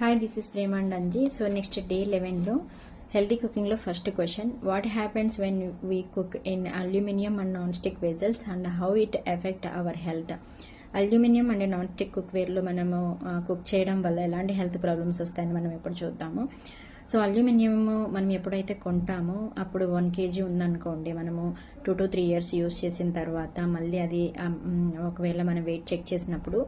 Hi, this is Prema and Anji. So next day 11 lo healthy cooking lo first question, what happens when we cook in aluminium and non-stick vessels and how it affect our health? Aluminium and non stick కుక్వేర్లో మనము cook చేయడం వల్ల ఎలాంటి health problems వస్తాయని మనం ఎప్పుడు చూద్దాము. So aluminium మనం ఎప్పుడైతే కొంటామో అప్పుడు 1 kg ఉందనుకోండి, మనము 2 to 3 years యూస్ చేసిన తర్వాత మళ్ళీ అది ఒకవేళ మనం వెయిట్ చెక్ చేసినప్పుడు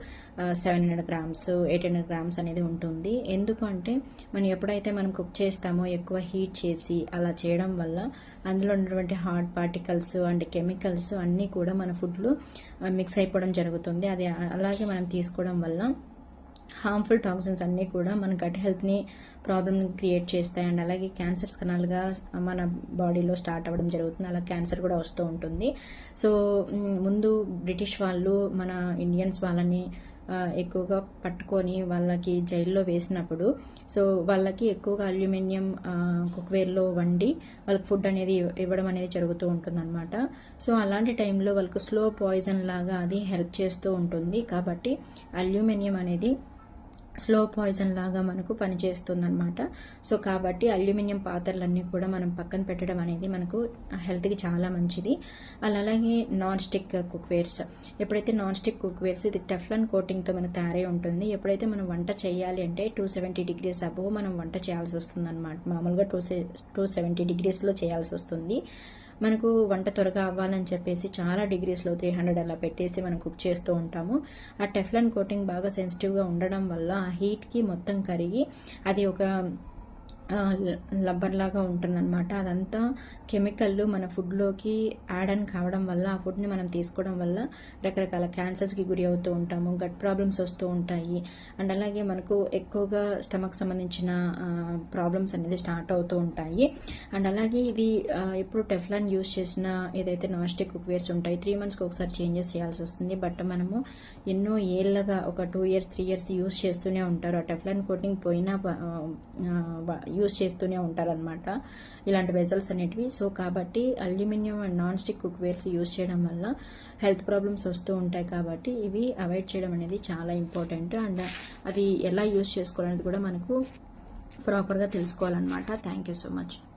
700 grams 800 grams అనేది ఉంటుంది. ఎందుకు అంటే మనం ఎప్పుడైతే మనం కుక్ చేస్తామో ఎక్కువ హీట్ చేసి అలా చేయడం వల్ల అందులో ఉన్నటువంటి హార్డ్ పార్టికల్స్ అండ్ కెమికల్స్ అన్నీ కూడా మన ఫుడ్లో మిక్స్ అయిపోవడం జరుగుతుంది. అది అలాగే మనం తీసుకోవడం వల్ల హార్మ్ఫుల్ టాక్సిన్స్ అన్నీ కూడా మన గట్ హెల్త్ని ప్రాబ్లమ్ని క్రియేట్ చేస్తాయి అండ్ అలాగే క్యాన్సర్స్ కణాలుగా మన బాడీలో స్టార్ట్ అవ్వడం జరుగుతుంది. అలా క్యాన్సర్ కూడా వస్తూ ఉంటుంది. సో ముందు బ్రిటిష్ వాళ్ళు మన ఇండియన్స్ వాళ్ళని ఎక్కువగా పట్టుకొని వాళ్ళకి జైల్లో వేసినప్పుడు సో వాళ్ళకి ఎక్కువగా అల్యూమినియం కుక్వేర్లో వండి వాళ్ళకి ఫుడ్ అనేది ఇవ్వడం అనేది జరుగుతూ ఉంటుందన్నమాట. సో అలాంటి టైంలో వాళ్ళకు స్లో పాయిజన్ లాగా అది హెల్ప్ చేస్తూ ఉంటుంది. కాబట్టి అల్యూమినియం అనేది స్లో పాయిజన్ లాగా మనకు పనిచేస్తుంది అనమాట. సో కాబట్టి అల్యూమినియం పాత్రలన్నీ కూడా మనం పక్కన పెట్టడం అనేది మనకు హెల్త్కి చాలా మంచిది. అలాగే నాన్ స్టిక్ కుక్వేర్స్, ఎప్పుడైతే నాన్ స్టిక్ కుక్వేర్స్ ఇది టెఫ్లాన్ కోటింగ్తో మనకు తయారై ఉంటుంది. ఎప్పుడైతే మనం వంట చేయాలి అంటే 270 degrees అబోవ్ మనం వంట చేయాల్సి వస్తుంది అనమాట. మామూలుగా 270 degreesలో చేయాల్సి వస్తుంది. మనకు వంట త్వరగా అవ్వాలని చెప్పేసి చాలా డిగ్రీస్లో 300 అలా పెట్టేసి మనం కుక్ చేస్తూ ఉంటాము. ఆ టెఫ్లాన్ కోటింగ్ బాగా సెన్సిటివ్గా ఉండడం వల్ల ఆ హీట్కి మొత్తం కరిగి అది ఒక లబ్బర్ లాగా ఉంటుందన్నమాట. అదంతా కెమికల్ మన ఫుడ్లోకి యాడ్ ఆన్ కావడం వల్ల ఆ ఫుడ్ని మనం తీసుకోవడం వల్ల రకరకాల క్యాన్సర్స్కి గురి అవుతూ ఉంటాము, గట్ ప్రాబ్లమ్స్ వస్తూ ఉంటాయి అండ్ అలాగే మనకు ఎక్కువగా స్టమక్ సంబంధించిన ప్రాబ్లమ్స్ అనేది స్టార్ట్ అవుతూ ఉంటాయి. అండ్ అలాగే ఇది ఎప్పుడు టెఫ్లాన్ యూస్ చేసిన ఏదైతే నాన్ స్టిక్ కుక్వేర్స్ ఉంటాయి 3 monthsకి ఒకసారి చేంజెస్ చేయాల్సి వస్తుంది. బట్ మనము ఎన్నో ఏళ్ళగా ఒక 2 years 3 years యూస్ చేస్తూనే ఉంటారు. ఆ టెఫ్లాన్ కోటింగ్ పోయినా యూస్ చేస్తూనే ఉంటారనమాట ఇలాంటి వెజల్స్ అనేటివి. సో కాబట్టి aluminium and non stick cookwares use చేయడం వల్ల హెల్త్ ప్రాబ్లమ్స్ వస్తూ ఉంటాయి. కాబట్టి ఇవి అవాయిడ్ చేయడం అనేది చాలా ఇంపార్టెంట్ అండ్ అది ఎలా యూస్ చేసుకోవాలనేది కూడా మనకు ప్రాపర్గా తెలుసుకోవాలన్నమాట. Thank you so much.